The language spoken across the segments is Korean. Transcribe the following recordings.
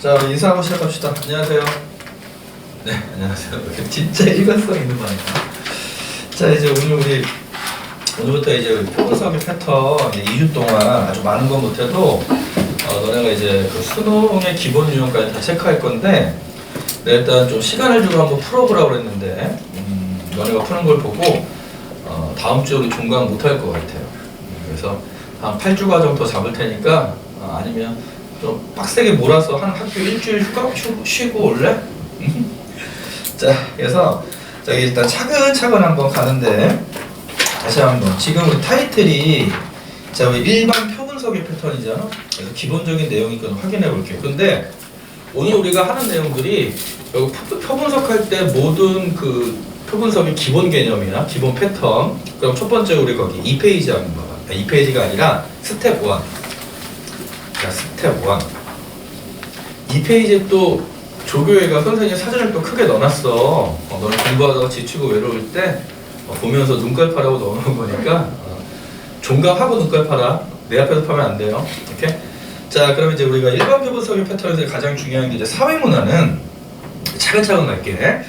자, 우리 인사하고 시작합시다. 안녕하세요. 네, 안녕하세요. 진짜 일관성 있는 말이야. 자, 이제 오늘부터 이제 표본석의 패턴 2주 동안 아주 많은 건 못해도 너네가 이제 그 수능의 기본 유형까지 다 체크할 건데, 내가 일단 좀 시간을 주고 한번 풀어보라고 그랬는데, 너네가 푸는 걸 보고 다음 주에 우리 종강 못할 것 같아요. 그래서 한 8주 과정 더 잡을 테니까 아니면 좀 빡세게 몰아서 한 학교 일주일 쉬고 올래? 자, 그래서 저기 일단 차근차근 한번 가는데, 다시 한번 지금 우리 타이틀이 자, 우리 일반 표분석의 패턴이잖아. 그래서 기본적인 내용이니까 확인해 볼게요. 근데 오늘 우리가 하는 내용들이 여기 표분석 할 때 모든 그 표분석의 기본 개념이나 기본 패턴. 그럼 첫 번째 우리 거기 2페이지 한번 봐봐. 2페이지가 아니라 스텝 1. 자, 스텝 1. 2페이지에 또 조교회가 선생님 사진을 또 크게 넣어놨어. 너는 공부하다가 지치고 외로울 때 보면서 눈깔 파라고 넣어놓은 거니까 종강하고 눈깔 파라. 내 앞에서 파면 안 돼요. 이렇게. 자, 그럼 이제 우리가 일반 표분석의 패턴에서 가장 중요한 게 이제 사회문화는 차근차근 갈게.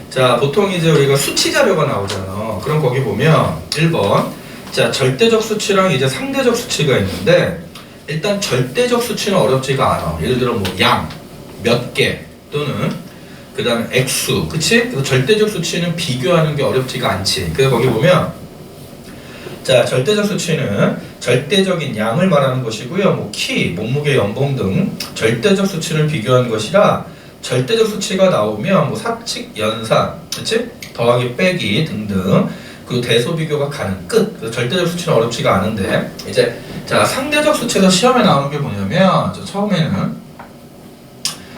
자, 보통 이제 우리가 수치 자료가 나오잖아. 그럼 거기 보면 1번. 자, 절대적 수치랑 이제 상대적 수치가 있는데, 일단 절대적 수치는 어렵지가 않아. 예를 들어 뭐 양, 몇 개 또는 그 다음에 액수, 그치? 그래서 절대적 수치는 비교하는 게 어렵지가 않지. 그래서 거기 보면 자, 절대적 수치는 절대적인 양을 말하는 것이고요. 뭐 키, 몸무게, 연봉 등 절대적 수치를 비교하는 것이라, 절대적 수치가 나오면 뭐 사칙, 연산, 그치? 더하기, 빼기 등등, 그리고 대소 비교가 가능, 끝. 그래서 절대적 수치는 어렵지가 않은데, 이제 자, 상대적 수치에서 시험에 나오는 게 뭐냐면, 처음에는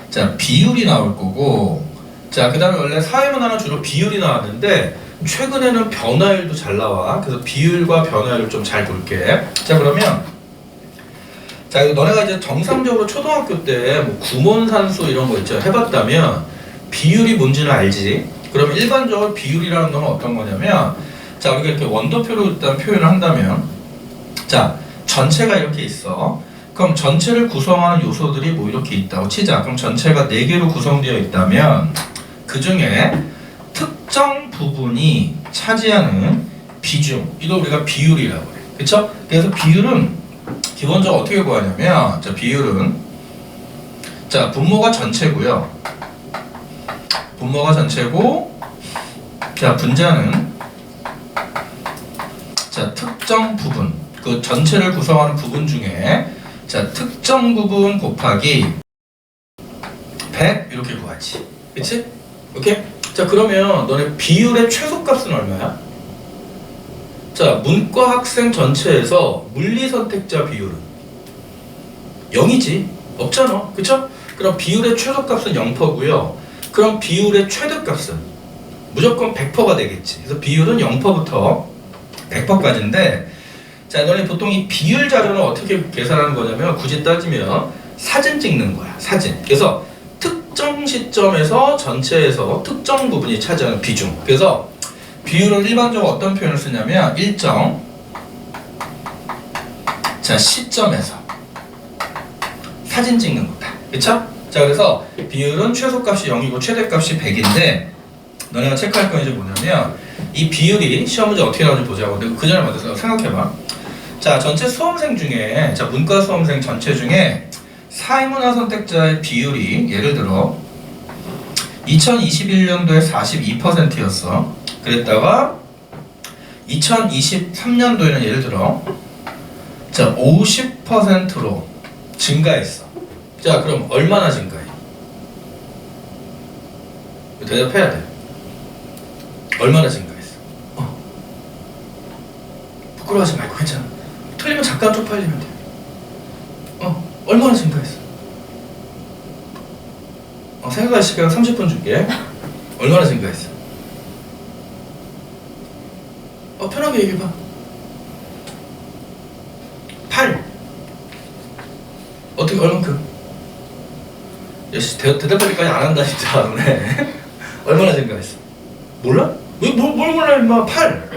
자, 비율이 나올 거고, 자, 그 다음에 원래 사회문화는 주로 비율이 나왔는데 최근에는 변화율도 잘 나와. 그래서 비율과 변화율을 좀 잘 볼게. 자, 그러면 자, 너네가 이제 정상적으로 초등학교 때 뭐 구몬산수 이런 거 있죠, 해봤다면 비율이 뭔지는 알지. 그러면 일반적으로 비율이라는 건 어떤 거냐면, 자, 우리가 이렇게 원도표로 일단 표현을 한다면, 자, 전체가 이렇게 있어. 그럼 전체를 구성하는 요소들이 뭐 이렇게 있다고 치자. 그럼 전체가 4개로 구성되어 있다면 그 중에 특정 부분이 차지하는 비중, 이거 우리가 비율이라고 그래. 그쵸? 그래서 비율은 기본적으로 어떻게 구하냐면, 자, 비율은 자, 분모가 전체고요. 분모가 전체고, 자, 분자는 자, 특정 부분, 그 전체를 구성하는 부분 중에 자, 특정 부분 곱하기 100 이렇게 구하지. 그치? 오케이? 자, 그러면 너네 비율의 최소값은 얼마야? 자, 문과 학생 전체에서 물리 선택자 비율은 0이지. 없잖아. 그쵸? 그럼 비율의 최소값은 0%고요. 그럼 비율의 최대값은 무조건 100%가 되겠지. 그래서 비율은 0%부터 100%까지인데, 자, 너네 보통 이 비율 자료는 어떻게 계산하는 거냐면, 굳이 따지면 사진 찍는 거야. 사진. 그래서 특정 시점에서 전체에서 특정 부분이 차지하는 비중. 그래서 비율을 일반적으로 어떤 표현을 쓰냐면, 일정 자, 시점에서 사진 찍는 거다. 그쵸? 자, 그래서 비율은 최소값이 0이고 최대값이 100인데, 너네가 체크할 건 이제 뭐냐면, 이 비율이 시험 문제 어떻게 나오는지 보자고. 근데 그 전에 먼저 생각해봐. 자, 전체 수험생 중에, 자, 문과 수험생 전체 중에 사회문화 선택자의 비율이 예를 들어 2021년도에 42%였어. 그랬다가 2023년도에는 예를 들어 자, 50%로 증가했어. 자, 그럼 얼마나 증가해? 대답해야 돼. 얼마나 증가했어? 부끄러워하지 말고 괜찮아. 틀리면 잠깐 쪽팔리면 돼. 얼마나 증가했어? 생각할 시간 30분 줄게. 얼마나 증가했어? 편하게 얘기해봐. 8. 어떻게, 얼만큼? 대답하기까지 안 한다, 진짜. 너네. 얼마나 증가했어? 몰라? 뭘 몰라, 임마. 8.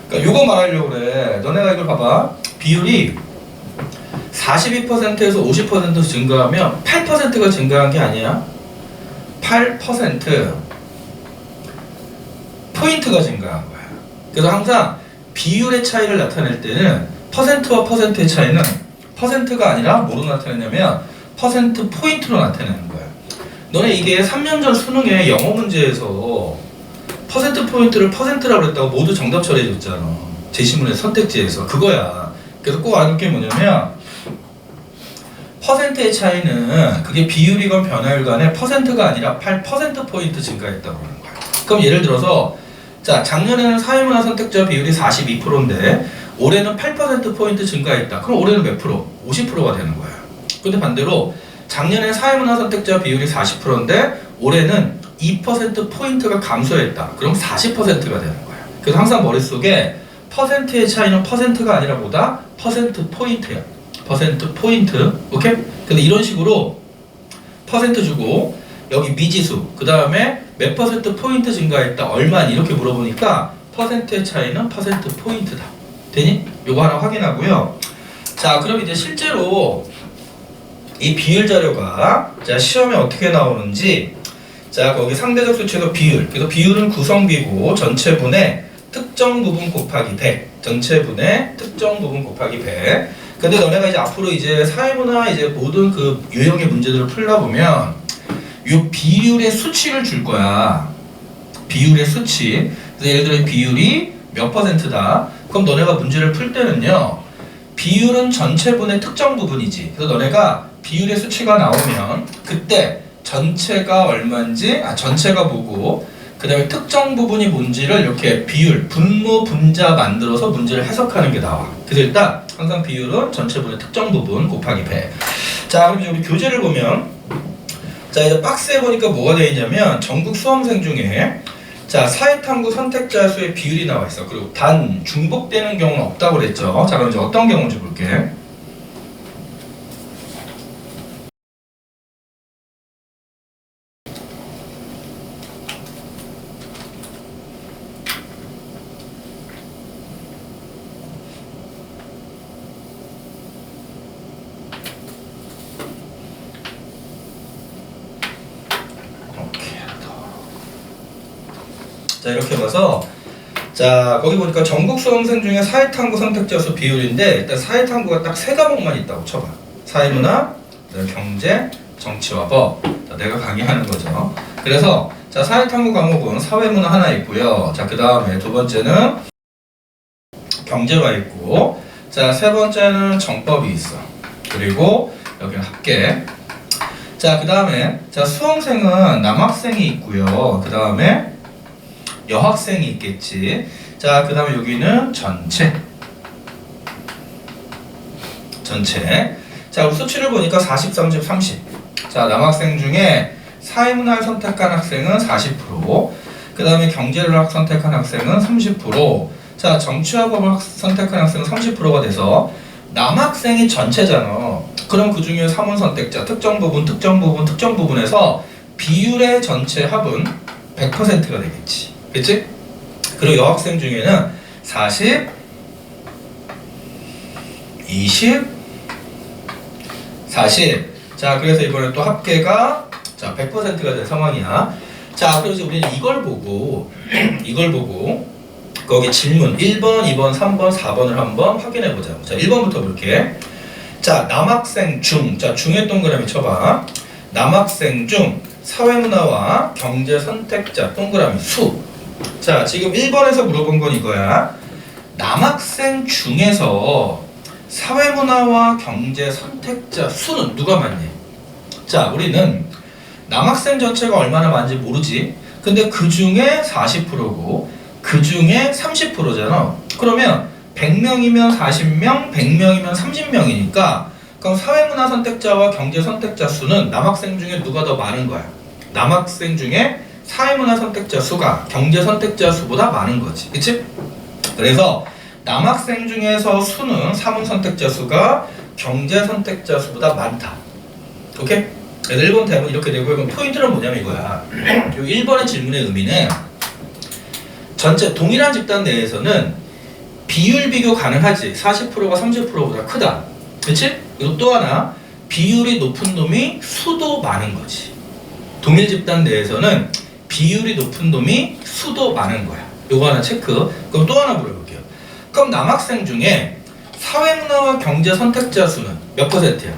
그러니까 요거 말하려고 그래. 너네가 이걸 봐봐. 비율이 42%에서 50% 증가하면 8%가 증가한 게 아니야. 8% 포인트가 증가한 거야. 그래서 항상 비율의 차이를 나타낼 때는 퍼센트와 퍼센트의 차이는 퍼센트가 아니라 뭐로 나타내냐면 퍼센트 포인트로 나타내는 거야. 너네 이게 3년 전 수능에 영어 문제에서 퍼센트 포인트를 퍼센트라고 그랬다고 모두 정답 처리해줬잖아. 제시문의 선택지에서. 그거야. 그래서 꼭 알아둘 게 뭐냐면 퍼센트의 차이는 그게 비율이건 변화율 간에 퍼센트가 아니라 8%포인트 증가했다고 하는 거야. 그럼 예를 들어서 자, 작년에는 사회문화 선택자 비율이 42%인데 올해는 8%포인트 증가했다. 그럼 올해는 몇 프로? 50%가 되는 거야. 근데 반대로 작년에 사회문화 선택자 비율이 40%인데 올해는 2%포인트가 감소했다. 그럼 40%가 되는 거야. 그래서 항상 머릿속에 퍼센트의 차이는 퍼센트가 아니라 뭐다? 퍼센트 포인트야. 퍼센트 포인트. 오케이? 근데 이런 식으로 퍼센트 주고 여기 미지수 그 다음에 몇 퍼센트 포인트 증가했다 얼마니 이렇게 물어보니까 퍼센트의 차이는 퍼센트 포인트다. 되니? 요거 하나 확인하고요. 자, 그럼 이제 실제로 이 비율 자료가 자 시험에 어떻게 나오는지 자 거기 상대적 수치에서 비율 그래서 비율은 구성비고 전체분의 특정 부분 곱하기 100 전체분의 특정 부분 곱하기 100 근데 너네가 이제 앞으로 이제 사회문화 이제 모든 그 유형의 문제들을 풀다 보면 요 비율의 수치를 줄 거야. 비율의 수치. 그래서 예를 들어 비율이 몇 퍼센트다. 그럼 너네가 문제를 풀 때는요. 비율은 전체분의 특정 부분이지. 그래서 너네가 비율의 수치가 나오면 그때 전체가 얼마인지 전체가 뭐고 그 다음에 특정 부분이 뭔지를 이렇게 비율, 분모, 분자 만들어서 문제를 해석하는 게 나와. 그래서 일단 항상 비율은 전체분의 특정 부분 곱하기 100. 자, 그럼 이제 우리 교재를 보면 자 이제 박스에 보니까 뭐가 되어 있냐면 전국 수험생 중에 자 사회탐구 선택자 수의 비율이 나와 있어. 그리고 단 중복되는 경우는 없다고 그랬죠. 자 그럼 이제 어떤 경우인지 볼게. 자 이렇게 봐서 자 거기 보니까 전국 수험생 중에 사회탐구 선택자 수 비율인데 일단 사회탐구가 딱 세 과목만 있다고 쳐봐. 사회문화, 경제, 정치와 법. 자, 내가 강의하는 거죠. 그래서 자 사회탐구 과목은 사회문화 하나 있고요. 자 그 다음에 두 번째는 경제가 있고 자 세 번째는 정법이 있어. 그리고 여기는 합계. 자 그 다음에 자 수험생은 남학생이 있고요. 그 다음에 여학생이 있겠지. 자, 그 다음에 여기는 전체. 자, 수치를 보니까 40, 30, 30. 자, 남학생 중에 사회문화를 선택한 학생은 40%. 그 다음에 경제를 선택한 학생은 30%. 자, 정치와 법을 선택한 학생은 30%가 돼서 남학생이 전체잖아. 그럼 그 중에 3원 선택자, 특정 부분에서 비율의 전체 합은 100%가 되겠지. 그치? 그리고 여학생 중에는 40, 20, 40. 자, 그래서 이번에 또 합계가 자 100%가 된 상황이야. 자, 그래서 우리는 이걸 보고 거기 질문 1번, 2번, 3번, 4번을 한번 확인해 보자. 자, 1번부터 볼게. 자, 남학생 중. 자, 중에 동그라미 쳐봐. 남학생 중 사회문화와 경제 선택자 동그라미 수. 자, 지금 1번에서 물어본 건 이거야. 남학생 중에서 사회문화와 경제 선택자 수는 누가 많니? 자, 우리는 남학생 전체가 얼마나 많은지 모르지. 근데 그 중에 40%고 그 중에 30%잖아. 그러면 100명이면 40명, 100명이면 30명이니까 그럼 사회문화 선택자와 경제 선택자 수는 남학생 중에 누가 더 많은 거야? 남학생 중에 사회문화 선택자 수가 경제 선택자 수보다 많은 거지. 그치? 그래서 남학생 중에서 수는 사문 선택자 수가 경제 선택자 수보다 많다. 오케이? 그래서 1번 대본 이렇게 되고요. 그럼 포인트는 뭐냐면 이거야. 1번의 질문의 의미는 전체 동일한 집단 내에서는 비율 비교 가능하지. 40%가 30%보다 크다. 그치? 그리고 또 하나, 비율이 높은 놈이 수도 많은 거지. 동일 집단 내에서는 비율이 높은 놈이 수도 많은 거야. 요거 하나 체크. 그럼 또 하나 물어볼게요. 그럼 남학생 중에 사회문화와 경제 선택자 수는 몇 %야?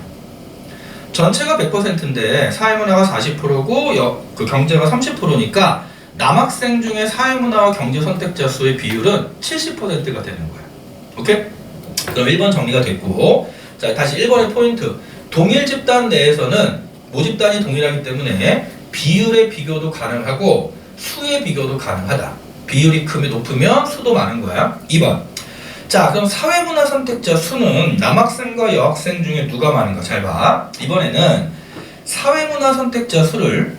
전체가 100%인데 사회문화가 40%고 그 경제가 30%니까 남학생 중에 사회문화와 경제 선택자 수의 비율은 70%가 되는 거야. 오케이? 그럼 1번 정리가 됐고, 자 다시 1번의 포인트. 동일 집단 내에서는 모집단이 동일하기 때문에 비율의 비교도 가능하고 수의 비교도 가능하다. 비율이 크면 높으면 수도 많은 거야. 2번. 자 그럼 사회문화 선택자 수는 남학생과 여학생 중에 누가 많은가? 잘 봐. 이번에는 사회문화 선택자 수를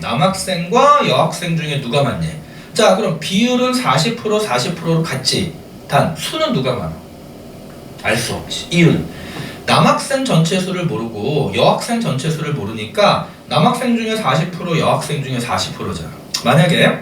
남학생과 여학생 중에 누가 많니? 자 그럼 비율은 40% 40%로 같지. 단 수는 누가 많아? 알 수 없지. 이유는 남학생 전체 수를 모르고 여학생 전체 수를 모르니까 남학생 중에 40% 여학생 중에 40%잖아. 만약에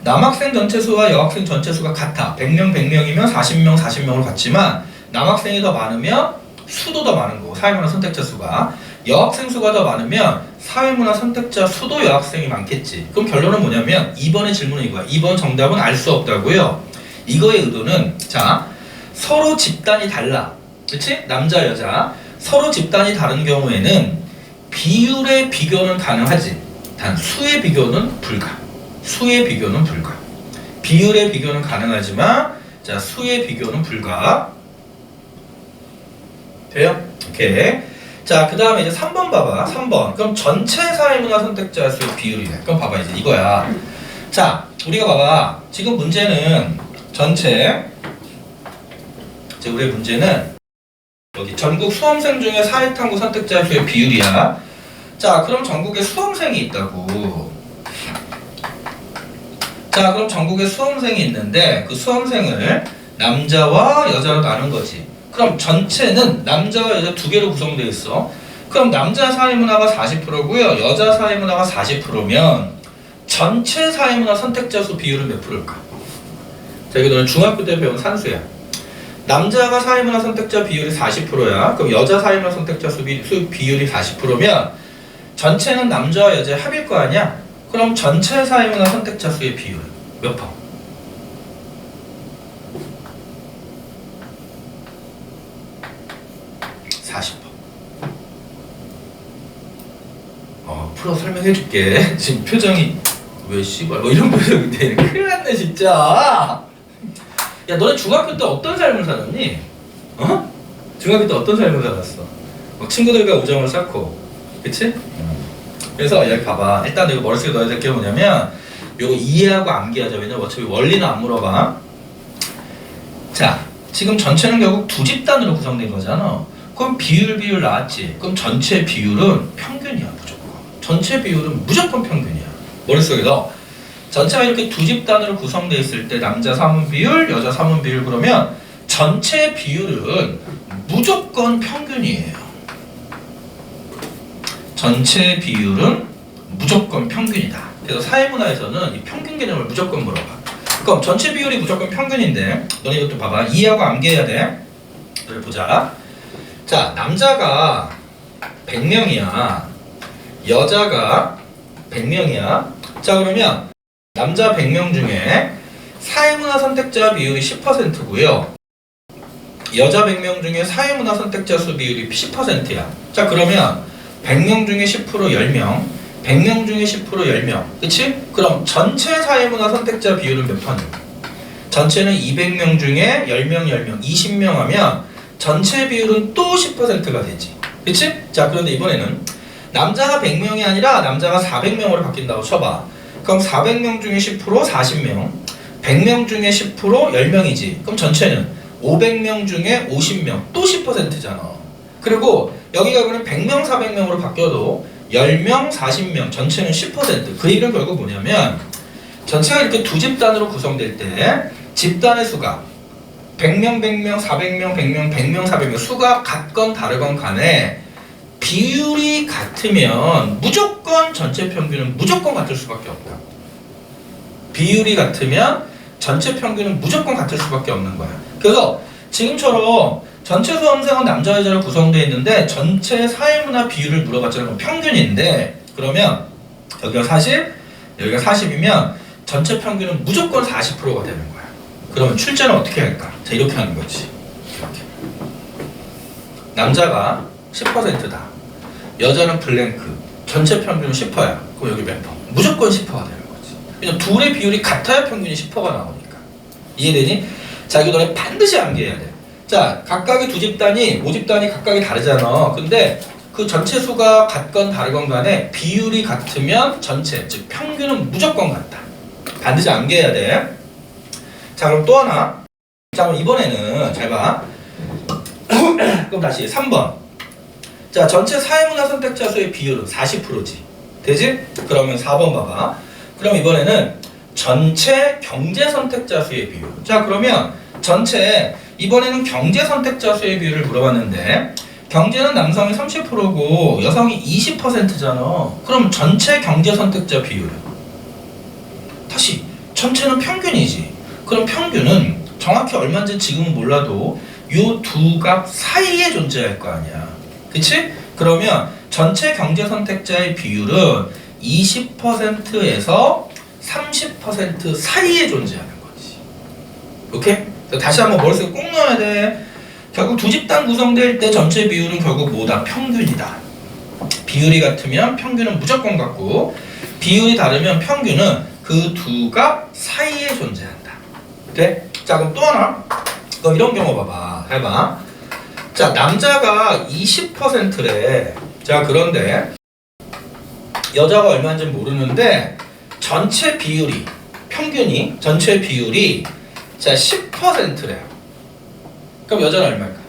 남학생 전체 수와 여학생 전체 수가 같아. 100명 100명이면 40명 40명으로 같지만 남학생이 더 많으면 수도 더 많은 거고 사회문화 선택자 수가, 여학생 수가 더 많으면 사회문화 선택자 수도 여학생이 많겠지. 그럼 결론은 뭐냐면 2번의 질문은 이거야. 2번 정답은 알 수 없다고요. 이거의 의도는 자 서로 집단이 달라. 그치? 남자 여자 서로 집단이 다른 경우에는 비율의 비교는 가능하지. 단 수의 비교는 불가. 수의 비교는 불가. 비율의 비교는 가능하지만 자 수의 비교는 불가. 돼요? 오케이. 자 그 다음에 이제 3번 봐봐. 3번. 그럼 전체 사회문화 선택자 수의 비율이네. 그럼 봐봐 이제 이거야. 자 우리가 봐봐. 지금 문제는 전체 이제 우리의 문제는 여기 전국 수험생 중에 사회탐구 선택자 수의 비율이야. 자 그럼 전국에 수험생이 있다고. 자 그럼 전국에 수험생이 있는데 그 수험생을 남자와 여자로 나눈 거지. 그럼 전체는 남자와 여자 두 개로 구성되어 있어. 그럼 남자 사회문화가 40%고요 여자 사회문화가 40%면 전체 사회문화 선택자 수 비율은 몇 프로일까? 자 이거 너는 중학교 때 배운 산수야. 남자가 사회문화 선택자 비율이 40%야. 그럼 여자 사회문화 선택자 수 비율이 40%면 전체는 남자와 여자의 합일 거 아니야? 그럼 전체 사회문화 선택자 수의 비율은 몇 퍼? 40%. 풀어 설명해 줄게. 지금 표정이 왜 씨발 뭐 이런 표정인데 큰일 났네 진짜. 야 너네 중학교 때 어떤 삶을 살았니? 어? 중학교 때 어떤 삶을 살았어? 친구들과 우정을 쌓고 그치? 그래서 여기 봐봐. 일단 이거 머릿속에 넣어야 될 게 뭐냐면 요거 이해하고 암기하자. 왜냐면 어차피 원리는 안 물어봐. 자 지금 전체는 결국 두 집단으로 구성된 거잖아. 그럼 비율 나왔지. 그럼 전체 비율은 평균이야 무조건. 전체 비율은 무조건 평균이야. 머릿속에 넣어. 전체가 이렇게 두 집단으로 구성되어 있을 때 남자 사문 비율, 여자 사문 비율 그러면 전체 비율은 무조건 평균이에요. 전체 비율은 무조건 평균이다. 그래서 사회문화에서는 이 평균 개념을 무조건 물어봐. 그럼 전체 비율이 무조건 평균인데 너네 이것도 봐봐. 이해하고 암기해야 돼. 너희 보자. 자 남자가 100명이야. 여자가 100명이야. 자 그러면 남자 100명 중에 사회문화 선택자 비율이 10%고요. 여자 100명 중에 사회문화 선택자 수 비율이 10%야. 자 그러면 100명 중에 10% 10명, 100명 중에 10% 10명. 그치? 그럼 전체 사회문화 선택자 비율은 몇 퍼니? 전체는 200명 중에 10명 10명 20명 하면 전체 비율은 또 10%가 되지. 그치? 자 그런데 이번에는 남자가 100명이 아니라 남자가 400명으로 바뀐다고 쳐봐. 그럼 400명 중에 10% 40명, 100명 중에 10% 10명이지. 그럼 전체는 500명 중에 50명, 또 10%잖아. 그리고 여기가 그럼 100명 400명으로 바뀌어도 10명 40명, 전체는 10%. 그 얘기는 결국 뭐냐면 전체가 이렇게 두 집단으로 구성될 때 집단의 수가 100명 100명 400명 100명 100명 400명 수가 같건 다르건 간에 비율이 같으면 무조건 전체 평균은 무조건 같을 수밖에 없다. 비율이 같으면 전체 평균은 무조건 같을 수밖에 없는 거야. 그래서 지금처럼 전체 수험생은 남자 여자로 구성되어 있는데 전체 사회문화 비율을 물어봤잖아요. 그럼 평균인데 그러면 여기가 40, 여기가 40이면 전체 평균은 무조건 40%가 되는 거야. 그러면 출제는 어떻게 할까? 자, 이렇게 하는 거지. 이렇게. 남자가 10%다. 여자는 블랭크. 전체 평균은 10%야. 그럼 여기 몇 퍼? 무조건 10%가 되는 거지. 왜냐면 둘의 비율이 같아야 평균이 10%가 나오니까. 이해되니? 자, 이거 너네 반드시 암기해야 돼. 자, 각각의 두 집단이, 모집단이 각각이 다르잖아. 근데 그 전체 수가 같건 다르건 간에 비율이 같으면 전체, 즉 평균은 무조건 같다. 반드시 암기해야 돼. 자, 그럼 또 하나. 자, 그럼 이번에는 잘 봐. 그럼 다시 3번. 자, 전체 사회문화 선택자 수의 비율은 40%지. 되지? 그러면 4번 봐봐. 그럼 이번에는 전체 경제 선택자 수의 비율. 자, 그러면 전체 이번에는 경제 선택자 수의 비율을 물어봤는데 경제는 남성이 30%고 여성이 20%잖아. 그럼 전체 경제 선택자 비율은? 다시 전체는 평균이지. 그럼 평균은 정확히 얼마인지 지금은 몰라도 요 두 값 사이에 존재할 거 아니야. 그치? 그러면 전체 경제 선택자의 비율은 20%에서 30% 사이에 존재하는 거지. 오케이? 다시 한번 머릿속에 꼭 넣어야 돼. 결국 두 집단 구성될 때 전체 비율은 결국 뭐다? 평균이다. 비율이 같으면 평균은 무조건 같고 비율이 다르면 평균은 그 두 값 사이에 존재한다. 돼? 자, 그럼 또 하나. 그럼 이런 경우 봐봐. 해봐. 자, 남자가 20%래. 자, 그런데 여자가 얼마인지 모르는데 전체 비율이 평균이 전체 비율이 자 10%래요. 그럼 여자는 얼마일까?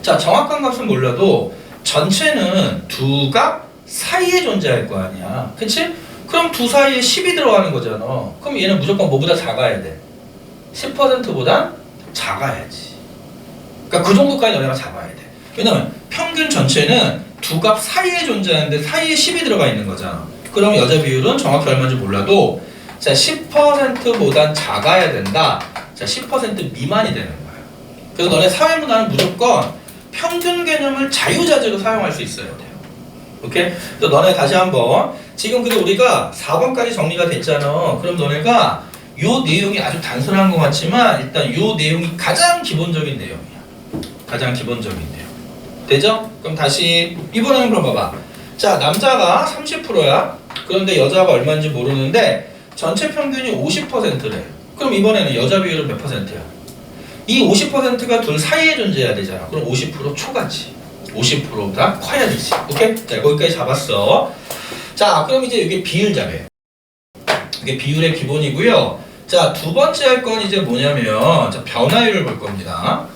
자, 정확한 값은 몰라도 전체는 두 값 사이에 존재할 거 아니야. 그치? 그럼 두 사이에 10이 들어가는 거잖아. 그럼 얘는 무조건 뭐보다 작아야 돼? 10%보다 작아야지. 그러니까 그 정도까지 너네가 잡아야 돼. 왜냐면 평균 전체는 두 값 사이에 존재하는데 사이에 10이 들어가 있는 거잖아. 그럼 여자 비율은 정확히 얼마인지 몰라도 자 10%보단 작아야 된다. 자 10% 미만이 되는 거야. 그래서 너네 사회문화는 무조건 평균 개념을 자유자재로 사용할 수 있어야 돼요. 오케이? 또 너네 다시 한번 지금 근데 우리가 4번까지 정리가 됐잖아. 그럼 너네가 요 내용이 아주 단순한 것 같지만 일단 요 내용이 가장 기본적인 내용이야. 가장 기본적인 내용. 되죠? 그럼 다시 이번에는 그럼 봐봐. 자, 남자가 30%야. 그런데 여자가 얼마인지 모르는데 전체 평균이 50%래. 그럼 이번에는 여자 비율은 몇 %야? 이 50%가 둘 사이에 존재해야 되잖아. 그럼 50% 초과지. 50%보다 커야 되지. 오케이? 자, 거기까지 잡았어. 자, 그럼 이제 이게 비율 잡아요. 이게 비율의 기본이고요. 자, 두 번째 할 건 이제 뭐냐면 자, 변화율을 볼 겁니다.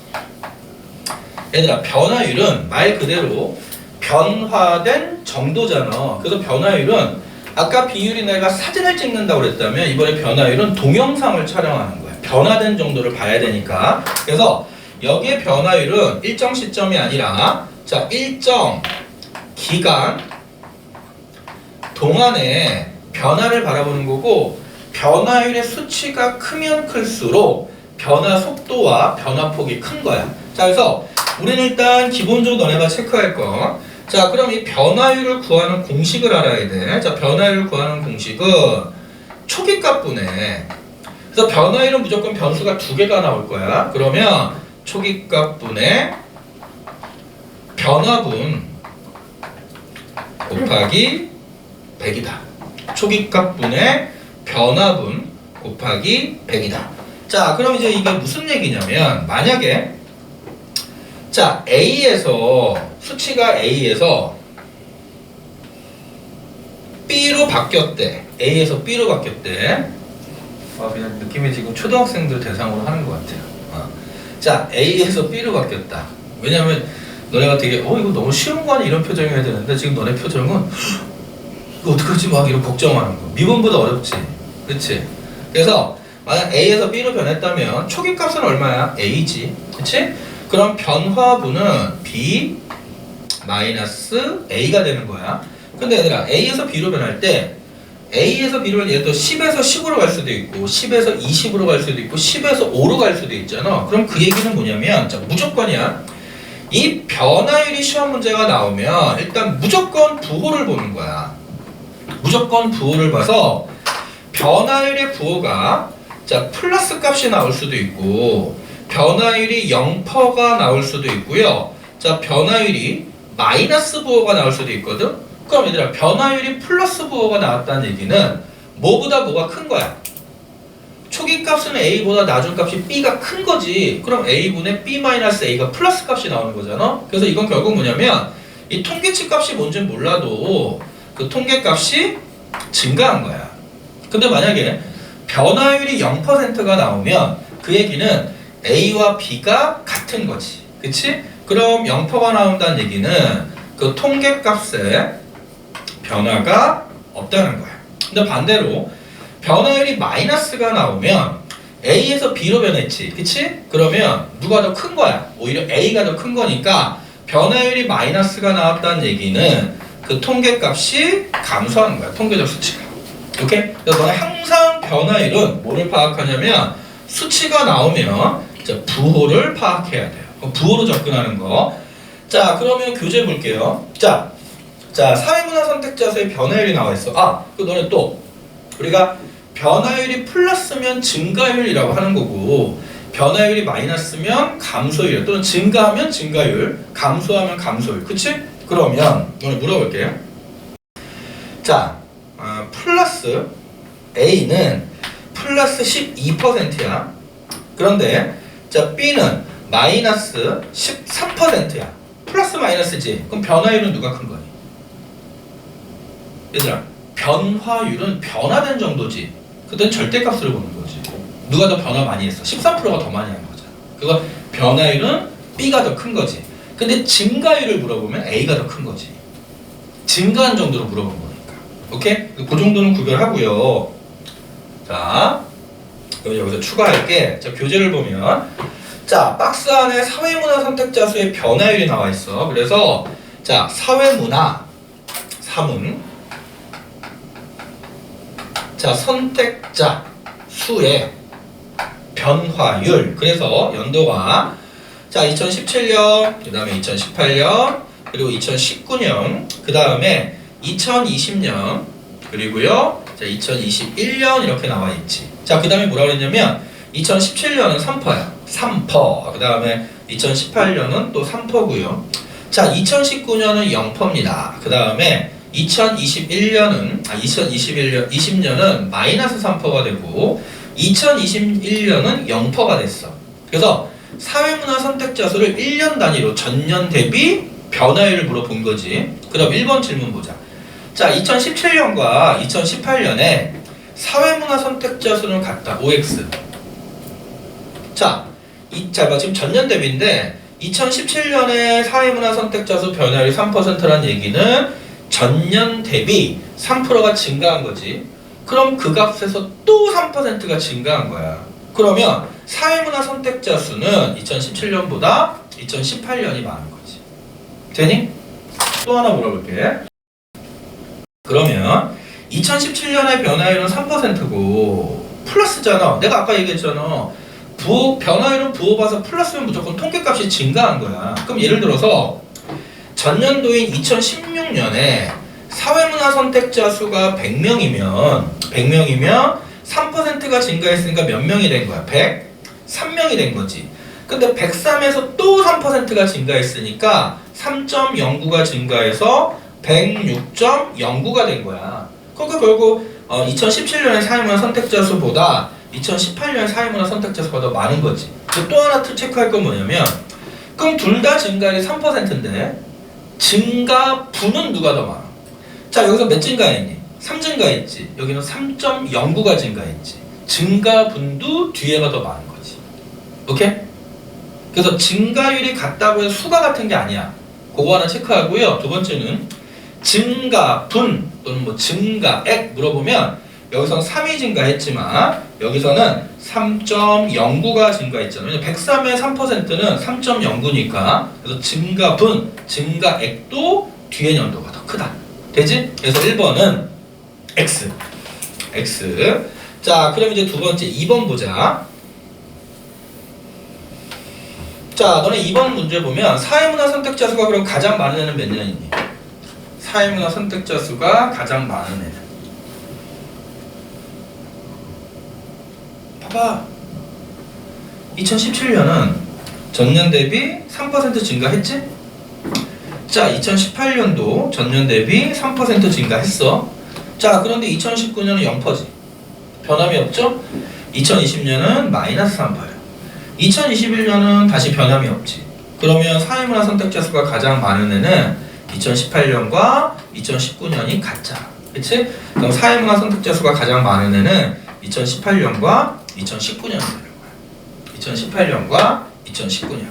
얘들아, 변화율은 말 그대로 변화된 정도잖아. 그래서 변화율은 아까 비율이 내가 사진을 찍는다고 그랬다면 이번에 변화율은 동영상을 촬영하는 거야. 변화된 정도를 봐야 되니까. 그래서 여기에 변화율은 일정 시점이 아니라 자, 일정 기간 동안에 변화를 바라보는 거고 변화율의 수치가 크면 클수록 변화 속도와 변화폭이 큰 거야. 자, 그래서 우리는 일단 기본적으로 너네가 체크할 거. 자, 그럼 이 변화율을 구하는 공식을 알아야 돼. 자, 변화율을 구하는 공식은 초기값분해. 그래서 변화율은 무조건 변수가 두 개가 나올 거야. 그러면 초기값분해 변화분 곱하기 100이다. 초기값분해 변화분 곱하기 100이다. 자, 그럼 이제 이게 무슨 얘기냐면 만약에 자, A에서 수치가 A에서 B로 바뀌었대. A에서 B로 바뀌었대. 그냥 느낌이 지금 초등학생들 대상으로 하는 것 같아요. 자, A에서 B로 바뀌었다. 왜냐면 너네가 되게 이거 너무 쉬운 거 아니야? 이런 표정이어야 되는데 지금 너네 표정은 이거 어떡하지? 막 이런 걱정하는 거. 미분보다 어렵지. 그치? 그래서 만약 A에서 B로 변했다면 초기값은 얼마야? A지. 그치? 그럼 변화분은 B 마이너스 A가 되는 거야. 근데 얘들아 A에서 B로 변할 때 A에서 B로 예를 들어 10에서 10으로 갈 수도 있고 10에서 20으로 갈 수도 있고 10에서 5로 갈 수도 있잖아. 그럼 그 얘기는 뭐냐면 자, 무조건이야. 이 변화율이 시험 문제가 나오면 일단 무조건 부호를 보는 거야. 무조건 부호를 봐서 변화율의 부호가 자 플러스 값이 나올 수도 있고 변화율이 0%가 나올 수도 있고요. 자 변화율이 마이너스 부호가 나올 수도 있거든. 그럼 얘들아 변화율이 플러스 부호가 나왔다는 얘기는 뭐보다 뭐가 큰 거야? 초기 값은 A보다 나중 값이 B가 큰 거지. 그럼 A분의 B-A가 플러스 값이 나오는 거잖아. 그래서 이건 결국 뭐냐면 이 통계치 값이 뭔지 몰라도 그 통계 값이 증가한 거야. 근데 만약에 변화율이 0%가 나오면 그 얘기는 A와 B가 같은 거지. 그치? 그럼 0%가 나온다는 얘기는 그 통계 값에 변화가 없다는 거야. 근데 반대로 변화율이 마이너스가 나오면 A에서 B로 변했지. 그치? 그러면 누가 더 큰 거야? 오히려 A가 더 큰 거니까 변화율이 마이너스가 나왔다는 얘기는 그 통계값이 감소하는 거야. 통계적 수치가. 오케이? 그래서 너는 항상 변화율은 뭐를 파악하냐면 수치가 나오면 이제 부호를 파악해야 돼요. 부호로 접근하는 거. 자, 그러면 교재 볼게요. 자, 사회문화 선택자수의 변화율이 나와 있어. 아, 그 너네 또 우리가 변화율이 플러스면 증가율이라고 하는 거고 변화율이 마이너스면 감소율 또는 증가하면 증가율 감소하면 감소율. 그치? 그러면 오늘 물어볼게요. 자 플러스 A는 플러스 12%야. 그런데 자 B는 마이너스 13%야. 플러스 마이너스지. 그럼 변화율은 누가 큰 거니? 얘들아 변화율은 변화된 정도지. 그땐 절대값으로 보는 거지. 누가 더 변화 많이 했어? 13%가 더 많이 한 거잖아. 그거 변화율은 B가 더 큰 거지. 근데 증가율을 물어보면 A가 더 큰 거지. 증가한 정도로 물어본 거니까. 오케이? 그 정도는 구별하고요. 자, 여기서 추가할게. 자, 교재를 보면 자, 박스 안에 사회문화 선택자 수의 변화율이 나와 있어. 그래서 자, 사회문화 사문 자, 선택자 수의 변화율. 그래서 연도가 자, 2017년, 그 다음에 2018년, 그리고 2019년, 그 다음에 2020년, 그리고요, 자, 2021년 이렇게 나와 있지. 자, 그 다음에 뭐라고 그랬냐면 2017년은 3%야. 3%. 그 다음에 2018년은 또 3%고요. 자, 2019년은 0%입니다. 그 다음에 2020년은 마이너스 3%가 되고 2021년은 0%가 됐어. 그래서 사회문화 선택자 수를 1년 단위로 전년 대비 변화율을 물어본 거지. 그럼 1번 질문 보자. 자, 2017년과 2018년에 사회문화 선택자 수는 같다. OX. 자, 지금 전년 대비인데 2017년에 사회문화 선택자 수 변화율이 3%라는 얘기는 전년 대비 3%가 증가한 거지. 그럼 그 값에서 또 3%가 증가한 거야. 그러면 사회문화 선택자 수는 2017년보다 2018년이 많은 거지. 되니? 또 하나 물어볼게. 그러면 2017년의 변화율은 3%고 플러스잖아. 내가 아까 얘기했잖아. 변화율은 부호 봐서 플러스면 무조건 통계값이 증가한 거야. 그럼 예를 들어서 전년도인 2016년에 사회문화 선택자 수가 100명이면 3%가 증가했으니까 몇 명이 된 거야? 103명이 된 거지. 근데 103에서 또 3%가 증가했으니까 3.09가 증가해서 106.09가 된 거야. 그러니까 결국 2017년의 사회문화 선택자 수보다 2018년 사회문화 선택자 수가 더 많은 거지. 또 하나 체크할 건 뭐냐면 그럼 둘 다 증가율이 3%인데 증가분은 누가 더 많아? 자, 여기서 몇 증가했니? 3 증가했지. 여기는 3.09가 증가했지. 증가분도 뒤에가 더 많은 거지. 오케이? 그래서 증가율이 같다고 해서 수가 같은 게 아니야. 그거 하나 체크하고요. 두 번째는 증가분 또는 뭐 증가액 물어보면 여기서는 3이 증가했지만 여기서는 3.09가 증가했잖아요. 왜냐면 103의 3%는 3.09니까 그래서 증가분, 증가액도 뒤에 연도가 더 크다. 되지? 그래서 1번은 X. x. 자, 그럼 이제 두 번째 2번 보자. 자, 너네 2번 문제 보면 사회문화 선택자 수가 그럼 가장 많은 애는 몇 년이니? 사회문화 선택자 수가 가장 많은 애는. 봐봐. 2017년은 전년 대비 3% 증가했지? 자, 2018년도 전년 대비 3% 증가했어. 자, 그런데 2019년은 0%지. 변함이 없죠? 2020년은 마이너스 3%예요. 2021년은 다시 변함이 없지. 그러면 사회문화 선택자 수가 가장 많은 애는 2018년과 2019년이 같잖아. 그치? 그럼 사회문화 선택자 수가 가장 많은 애는 2018년과 2019년이 되는 거야. 2018년과 2019년.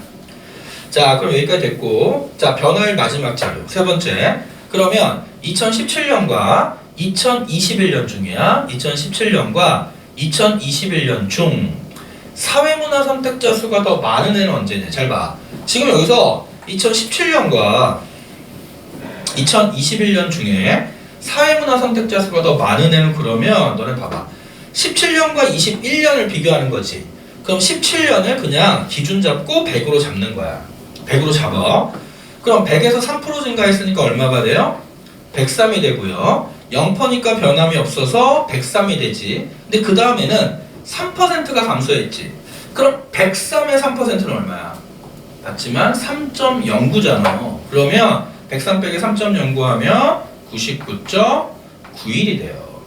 자, 그럼 여기까지 됐고, 자, 변화율 마지막 자료 세 번째. 그러면 2017년과 2021년 중이야. 2017년과 2021년 중 사회문화 선택자 수가 더 많은 애는 언제냐? 잘 봐. 지금 여기서 2017년과 2021년 중에 사회문화 선택자 수가 더 많은 애는 그러면 너네 봐봐. 17년과 21년을 비교하는 거지. 그럼 17년을 그냥 기준 잡고 100으로 잡는 거야. 100으로 잡아. 그럼 100에서 3% 증가했으니까 얼마가 돼요? 103이 되고요. 0%니까 변함이 없어서 103이 되지. 근데 그 다음에는 3%가 감소했지. 그럼 103의 3%는 얼마야? 맞지만 3.09잖아. 그러면 103 빼기 3.09 하면 99.91이 돼요.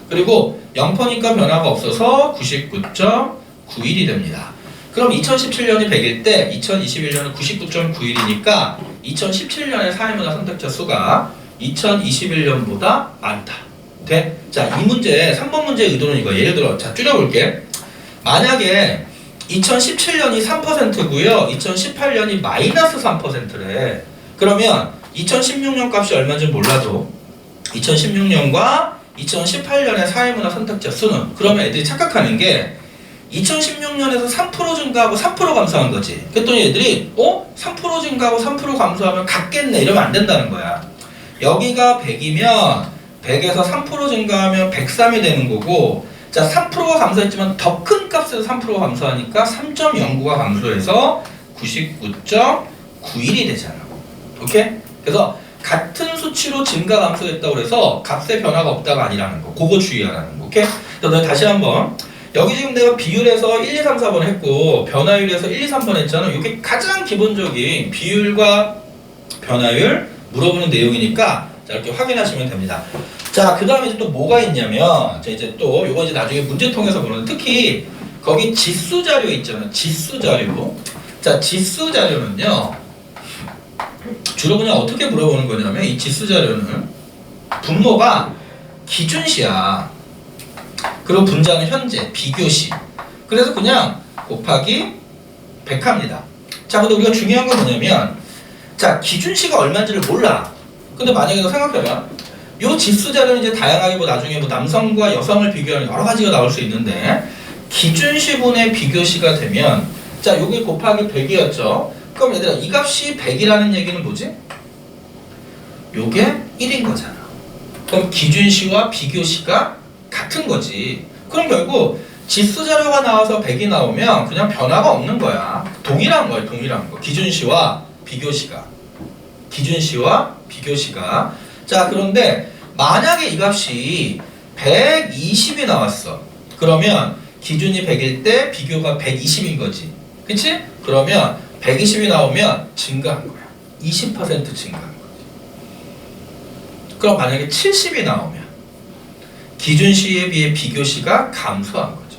그리고 0%니까 변화가 없어서 99.91이 됩니다. 그럼 2017년이 100일 때 2021년은 99.91이니까 2017년의 사회문화 선택자 수가 2021년보다 많다. 돼? 자, 이 문제 3번 문제의 의도는 이거. 예를 들어 자, 줄여볼게. 만약에 2017년이 3%고요 2018년이 마이너스 3%래. 그러면 2016년 값이 얼마인지 몰라도 2016년과 2018년의 사회문화 선택자 수는, 그러면 애들이 착각하는 게 2016년에서 3% 증가하고 3% 감소한 거지. 그랬더니 애들이 3% 증가하고 3% 감소하면 같겠네 이러면 안 된다는 거야. 여기가 100이면 100에서 3% 증가하면 103이 되는 거고, 자, 3%가 감소했지만 더 큰 값에서 3%가 감소하니까 3.09가 감소해서 99.91이 되잖아. 오케이? 그래서 같은 수치로 증가 감소했다고 해서 값의 변화가 없다가 아니라는 거. 그거 주의하라는 거. 오케이? 그래서 다시 한번. 여기 지금 내가 비율에서 1, 2, 3, 4번 했고 변화율에서 1, 2, 3번 했잖아. 이게 가장 기본적인 비율과 변화율 물어보는 내용이니까 자, 이렇게 확인하시면 됩니다. 자, 그 다음에 이제 또 뭐가 있냐면, 자, 이제 또 요거 이제 나중에 문제통에서 보는데, 특히 거기 지수 자료 있잖아요. 지수 자료. 자, 지수 자료는요 주로 그냥 어떻게 물어보는 거냐면, 이 지수 자료는 분모가 기준시야. 그리고 분자는 현재, 비교시. 그래서 그냥 곱하기 100 합니다. 자, 근데 우리가 중요한 건 뭐냐면, 자, 기준시가 얼마인지를 몰라. 근데 만약에 너 생각해봐. 요 지수 자료는 이제 다양하게 뭐 나중에 뭐 남성과 여성을 비교하는 여러 가지가 나올 수 있는데, 기준시분의 비교시가 되면, 자, 요게 곱하기 100이었죠. 그럼 얘들아, 이 값이 100이라는 얘기는 뭐지? 요게 1인 거잖아. 그럼 기준시와 비교시가 같은 거지. 그럼 결국 지수 자료가 나와서 100이 나오면 그냥 변화가 없는 거야. 동일한 거야, 동일한 거. 기준시와 비교시가. 기준시와 비교시가. 자, 그런데 만약에 이 값이 120이 나왔어. 그러면 기준이 100일 때 비교가 120인 거지. 그치? 그러면 120이 나오면 증가한 거야. 20% 증가한 거지. 그럼 만약에 70이 나오면 기준시에 비해 비교시가 감소한 거죠.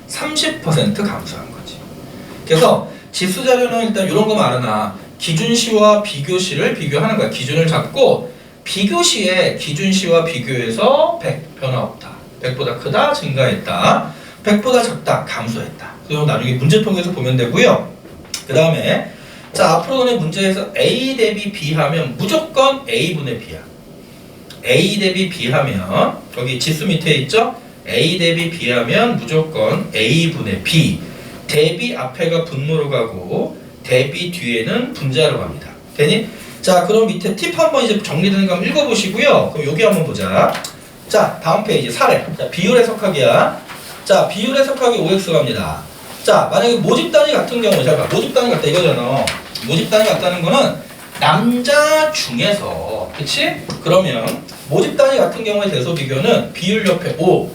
30% 감소한 거지. 그래서 지수 자료는 일단 이런 거 말하나, 기준시와 비교시를 비교하는 거야. 기준을 잡고 비교시에 기준시와 비교해서 100 변화 없다. 100보다 크다, 증가했다. 100보다 작다, 감소했다. 그럼 나중에 문제통에서 보면 되고요. 그 다음에 자, 앞으로 너네 문제에서 A 대비 B 하면 무조건 A분의 B야. A 대비 B 하면 여기 지수 밑에 있죠? A 대비 B 하면 무조건 A분의 B. 대비 앞에가 분모로 가고 대비 뒤에는 분자로 갑니다. 되니? 자, 그럼 밑에 팁 한번 이제 정리되는 거 한번 읽어보시고요. 그럼 여기 한번 보자. 자, 다음 페이지 사례. 자, 비율 해석하기야. 자, 비율 해석하기 OX 갑니다. 자, 만약에 모집 단위 같은 경우, 잘 봐. 모집 단위 같다 이거잖아. 모집 단위 같다는 거는 남자 중에서, 그치? 그러면 모집 단위 같은 경우의 대소 비교는 비율 옆에 O,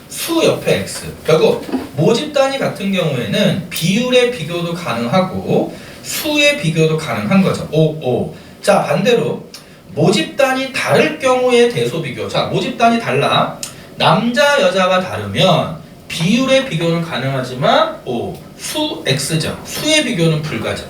수 옆에 X. 결국 모집 단위 같은 경우에는 비율의 비교도 가능하고 수의 비교도 가능한 거죠. O. 자, 반대로 모집 단위 다를 경우의 대소 비교. 자, 모집 단위 달라. 남자 여자가 다르면 비율의 비교는 가능하지만 O, 수 X죠. 수의 비교는 불가죠.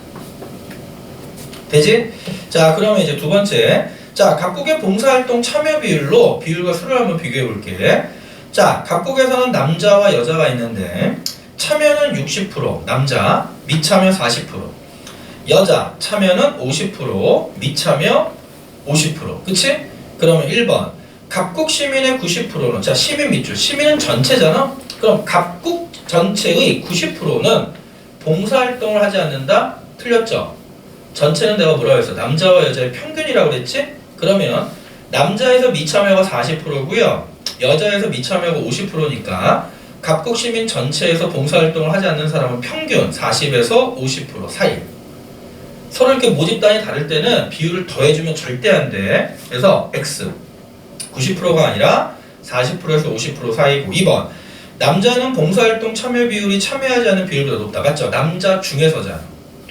되지? 자, 그러면 이제 두 번째. 자, 각국의 봉사활동 참여 비율로 비율과 수를 한번 비교해 볼게. 자, 각국에서는 남자와 여자가 있는데 참여는 60%, 남자, 미참여 40%. 여자, 참여는 50%, 미참여 50%. 그치? 그러면 1번. 각국 시민의 90%는, 자, 시민 밑줄. 시민은 전체잖아? 그럼 각국 전체의 90%는 봉사활동을 하지 않는다? 틀렸죠? 전체는 내가 뭐라고 했어? 남자와 여자의 평균이라고 그랬지? 그러면 남자에서 미참여가 40%고요. 여자에서 미참여가 50%니까 각국 시민 전체에서 봉사활동을 하지 않는 사람은 평균 40에서 50% 사이. 서로 이렇게 모집단이 다를 때는 비율을 더해주면 절대 안 돼. 그래서 X 90%가 아니라 40%에서 50% 사이고. 2번 남자는 봉사활동 참여 비율이 참여하지 않는 비율보다 높다. 맞죠? 남자 중에서잖아.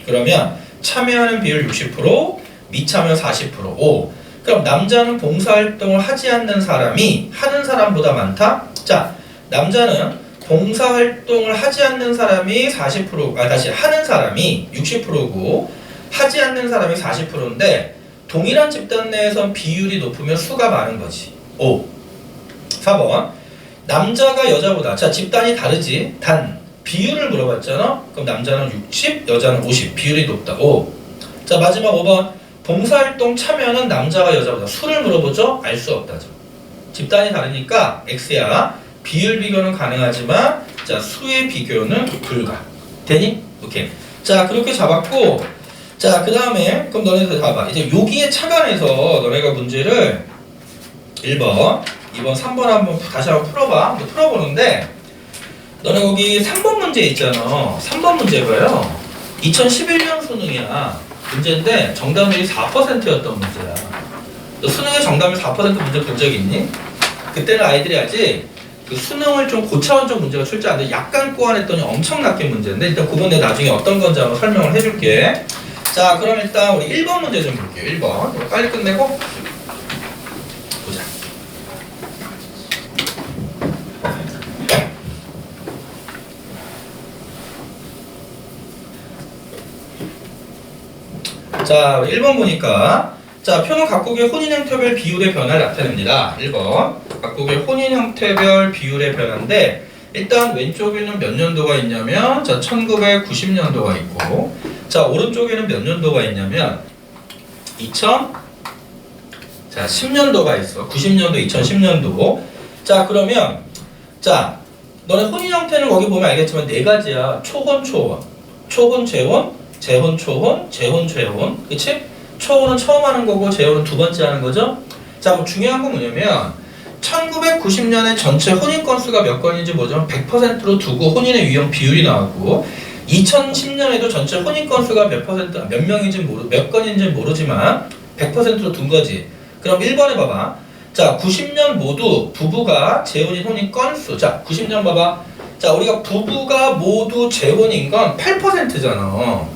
그러면 참여하는 비율 60%, 미참여 40%. 5. 그럼 남자는 봉사활동을 하지 않는 사람이 하는 사람보다 많다? 자, 남자는 봉사활동을 하지 않는 사람이 40%, 다시 하는 사람이 60%고 하지 않는 사람이 40%인데 동일한 집단 내에선 비율이 높으면 수가 많은 거지. 5. 4번 남자가 여자보다, 자, 집단이 다르지. 단 비율을 물어봤잖아. 그럼 남자는 60, 여자는 50. 비율이 높다. 5. 자, 마지막 5번 봉사활동 참여는 남자가 여자보다. 수를 물어보죠? 알 수 없다죠. 집단이 다르니까 X야. 비율 비교는 가능하지만 자, 수의 비교는 불가. 되니? 오케이. 자, 그렇게 잡았고, 자, 그 다음에 그럼 너네들 봐봐. 이제 여기에 착안해서 너네가 문제를 1번, 2번, 3번 한번 다시 한번 풀어봐. 풀어보는데 너네 거기 3번 문제 있잖아. 3번 문제 봐요. 2011년 수능이야. 문제인데 정답률이 4%였던 문제야. 너 수능에 정답률 4% 문제 본 적 있니? 그때는 아이들이 아직 그 수능을 좀 고차원적 문제가 출제하는데 약간 꼬아냈더니 엄청 낮게 문제인데 일단 그건 내가 나중에 어떤 건지 한번 설명을 해줄게. 자, 그럼 일단 우리 1번 문제 좀 볼게요. 1번 빨리 끝내고 보자. 자, 1번 보니까 자, 표는 각국의 혼인 형태별 비율의 변화를 나타냅니다. 1번 각국의 혼인 형태별 비율의 변화인데 일단 왼쪽에는 몇 년도가 있냐면 자, 1990년도가 있고 자, 오른쪽에는 몇 년도가 있냐면 10년도가 있어. 90년도, 2010년도. 자, 그러면 자, 너네 혼인 형태는 거기 보면 알겠지만 네 가지야. 초혼, 초혼, 초혼, 재혼, 재혼, 초혼, 재혼, 재혼. 그치? 초혼은 처음 하는 거고 재혼은 두 번째 하는 거죠. 자, 그럼 중요한 건 뭐냐면 1990년에 전체 혼인 건수가 몇 건인지 뭐죠? 100%로 두고 혼인의 유형 비율이 나왔고 2010년에도 전체 혼인 건수가 몇 명인지 몇 건인지 모르지만 100%로 둔 거지. 그럼 1번에 봐봐. 자, 90년 모두 부부가 재혼인 혼인 건수. 자, 90년 봐봐. 자, 우리가 부부가 모두 재혼인 건 8%잖아.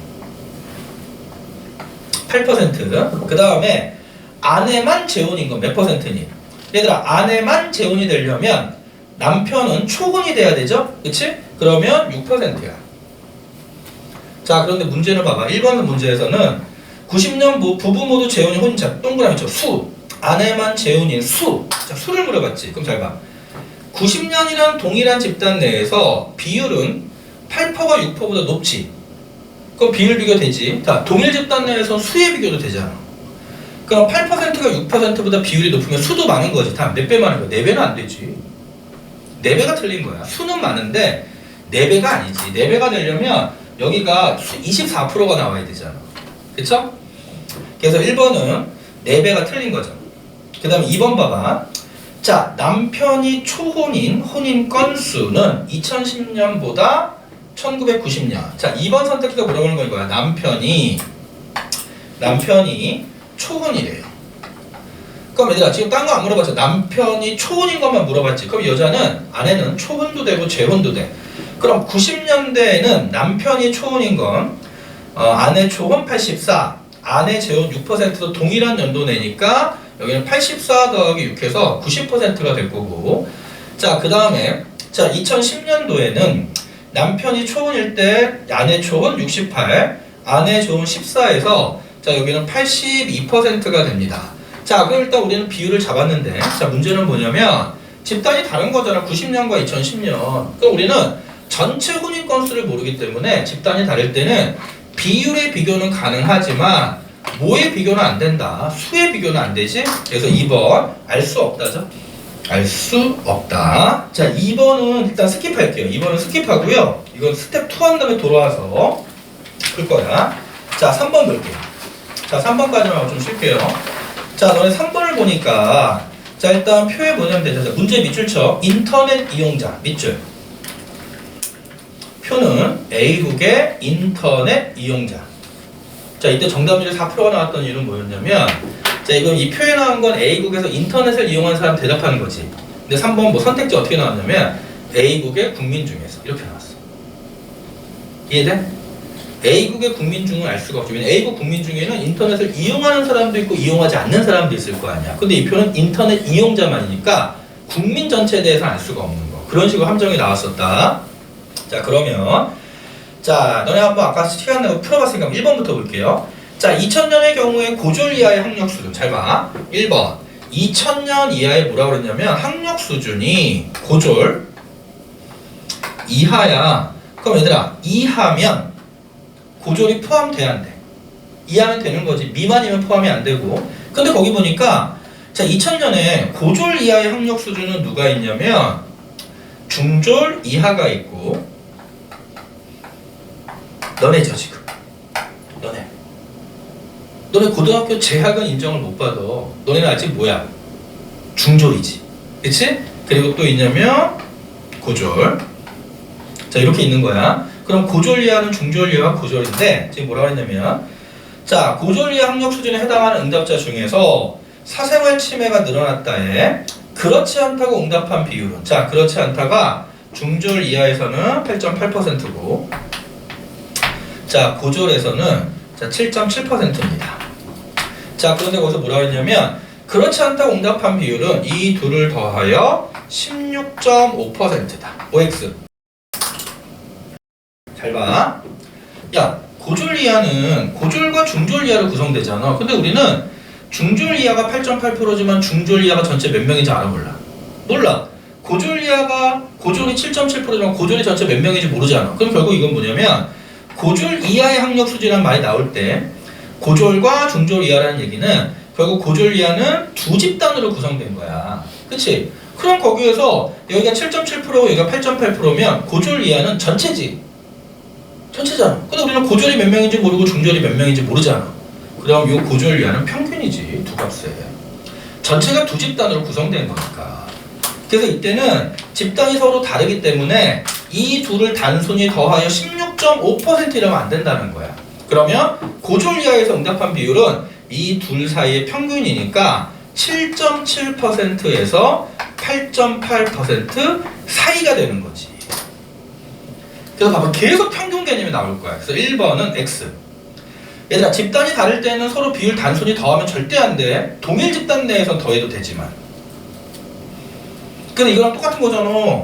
8%. 그 다음에 아내만 재혼인 건 몇 %니? 얘들아, 아내만 재혼이 되려면 남편은 초혼이 돼야 되죠? 그치? 그러면 6%야. 자, 그런데 문제를 봐봐. 1번 문제에서는 90년 부부 모두 재혼인 혼인. 자, 동그라미 쳐. 수. 아내만 재혼인 수. 자, 수를 물어봤지. 그럼 잘 봐. 90년이란 동일한 집단 내에서 비율은 8%가 6%보다 높지. 그럼 비율 비교 되지. 자, 동일 집단 내에서 수의 비교도 되잖아. 그럼 8%가 6%보다 비율이 높으면 수도 많은 거지. 다 몇 배 많은 거야? 4배는 안 되지. 4배가 틀린 거야. 수는 많은데 4배가 아니지. 4배가 되려면 여기가 24%가 나와야 되잖아. 그쵸? 그래서 1번은 4배가 틀린 거죠. 그 다음에 2번 봐봐. 자, 남편이 초혼인 혼인 건수는 2010년보다 1990년. 자, 2번 선택해서 물어보는 건 이거야. 남편이 초혼이래요. 그럼 얘들아 지금 딴 거 안 물어봤죠? 남편이 초혼인 것만 물어봤지. 그럼 여자는 아내는 초혼도 되고 재혼도 돼. 그럼 90년대에는 남편이 초혼인 건 아내 초혼 84, 아내 재혼 6%도 동일한 연도내니까 여기는 84 더하기 6해서 90%가 될 거고. 자, 그 다음에 자 2010년도에는 남편이 초혼일 때 아내 초혼 68, 아내 재혼 14에서 자 여기는 82%가 됩니다. 자, 그럼 일단 우리는 비율을 잡았는데, 자, 문제는 뭐냐면, 집단이 다른 거잖아. 90년과 2010년. 그럼 우리는 전체 혼인 건수를 모르기 때문에 집단이 다를 때는 비율의 비교는 가능하지만, 뭐의 비교는 안 된다. 수의 비교는 안 되지? 그래서 2번, 알 수 없다죠? 알 수 없다. 자, 2번은 일단 스킵할게요. 2번은 스킵하고요. 이건 스텝 2 한 다음에 돌아와서 풀 거야. 자, 3번 볼게요. 자, 3번까지만 좀 쉴게요. 자, 너네 3번을 보니까 자 일단 표에 뭐냐면 되죠. 문제 밑줄 쳐. 인터넷 이용자 밑줄. 표는 A국의 인터넷 이용자. 자, 이때 정답률이 4%가 나왔던 이유는 뭐였냐면 자, 이건 이 표에 나온 건 A국에서 인터넷을 이용한 사람 대답하는 거지. 근데 3번 뭐 선택지 어떻게 나왔냐면 A국의 국민 중에서 이렇게 나왔어. 이해돼? A국의 국민 중은 알 수가 없죠. 왜냐면 A국 국민 중에는 인터넷을 이용하는 사람도 있고 이용하지 않는 사람도 있을 거 아니야. 근데 이 표는 인터넷 이용자만이니까 국민 전체에 대해서는 알 수가 없는 거. 그런 식으로 함정이 나왔었다. 자, 그러면 자, 너네 한번 아까 시간 내고 풀어봤으니까 1번부터 볼게요. 자, 2000년의 경우에 고졸 이하의 학력 수준. 잘 봐. 1번. 2000년 이하에 뭐라고 그랬냐면 학력 수준이 고졸 이하야. 그럼 얘들아, 이하면 고졸이 포함돼야 안 돼. 이하면 되는 거지. 미만이면 포함이 안 되고. 근데 거기 보니까 자 2000년에 고졸 이하의 학력 수준은 누가 있냐면 중졸 이하가 있고 너네죠 지금. 너네 고등학교 재학은 인정을 못 받아. 너네는 아직 뭐야? 중졸이지. 그치? 그리고 또 있냐면 고졸. 자 이렇게 있는 거야. 그럼 고졸 이하는 중졸 이하와 고졸인데 지금 뭐라고 했냐면 자 고졸 이하 학력 수준에 해당하는 응답자 중에서 사생활 침해가 늘어났다에 그렇지 않다고 응답한 비율은 자 그렇지 않다가 중졸 이하에서는 8.8%고 자 고졸에서는 자 7.7%입니다. 자 그런데 거기서 뭐라고 했냐면 그렇지 않다고 응답한 비율은 이 둘을 더하여 16.5%다. OX 잘 봐. 야, 고졸 이하는 고졸과 중졸 이하로 구성되잖아. 근데 우리는 중졸 이하가 8.8%지만 중졸 이하가 전체 몇 명인지 알아 몰라? 몰라. 고졸 이하가 고졸이 7.7%지만 고졸이 전체 몇 명인지 모르잖아. 그럼 결국 이건 뭐냐면 고졸 이하의 학력 수준이란 말이 나올 때 고졸과 중졸 이하라는 얘기는 결국 고졸 이하는 두 집단으로 구성된 거야. 그치? 그럼 거기에서 여기가 7.7%고 여기가 8.8%면 고졸 이하는 전체지. 전체잖아. 근데 우리는 고졸이 몇 명인지 모르고 중졸이 몇 명인지 모르잖아. 그럼 이 고졸 이하는 평균이지. 두 값에. 전체가 두 집단으로 구성된 거니까. 그래서 이때는 집단이 서로 다르기 때문에 이 둘을 단순히 더하여 16.5%이라면 안 된다는 거야. 그러면 고졸 이하에서 응답한 비율은 이 둘 사이의 평균이니까 7.7%에서 8.8% 사이가 되는 거지. 그래서 봐봐. 계속 평균 개념이 나올 거야. 그래서 1번은 X. 얘들아, 집단이 다를 때는 서로 비율 단순히 더하면 절대 안 돼. 동일 집단 내에선 더해도 되지만. 근데 이거랑 똑같은 거잖아.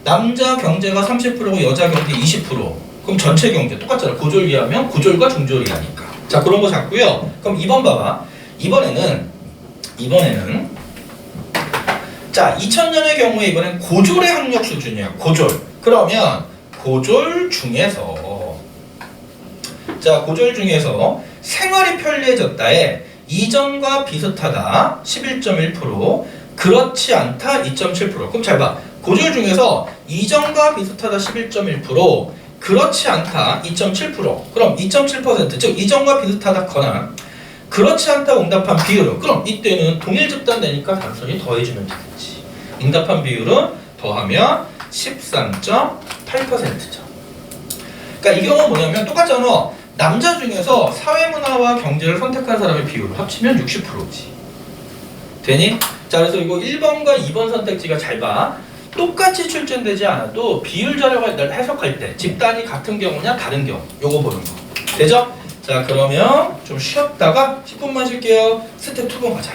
남자 경제가 30%고 여자 경제 20%. 그럼 전체 경제 똑같잖아. 고졸 이하면 고졸과 중졸 이하니까. 자, 그런 거 잡고요. 그럼 2번 봐봐. 이번에는 자, 2000년의 경우에 이번엔 고졸의 학력 수준이야. 고졸. 그러면 고졸 중에서 자 고졸 중에서 생활이 편리해졌다에 이전과 비슷하다 11.1% 그렇지 않다 2.7%. 그럼 잘 봐. 고졸 중에서 이전과 비슷하다 11.1% 그렇지 않다 2.7%. 그럼 2.7% 즉 이전과 비슷하다거나 그렇지 않다고 응답한 비율은 그럼 이때는 동일 집단 되니까 단순히 더해주면 되겠지. 응답한 비율은 더하면 13.8%죠. 그러니까 이 경우는 뭐냐면 똑같잖아. 남자 중에서 사회문화와 경제를 선택한 사람의 비율을 합치면 60%지. 되니? 자, 그래서 이거 1번과 2번 선택지가 잘 봐. 똑같이 출제되지 않아도 비율 자료를 해석할 때 집단이 같은 경우냐 다른 경우 요거 보는 거. 되죠? 자, 그러면 좀 쉬었다가 10분만 쉴게요. 스텝 2번 가자.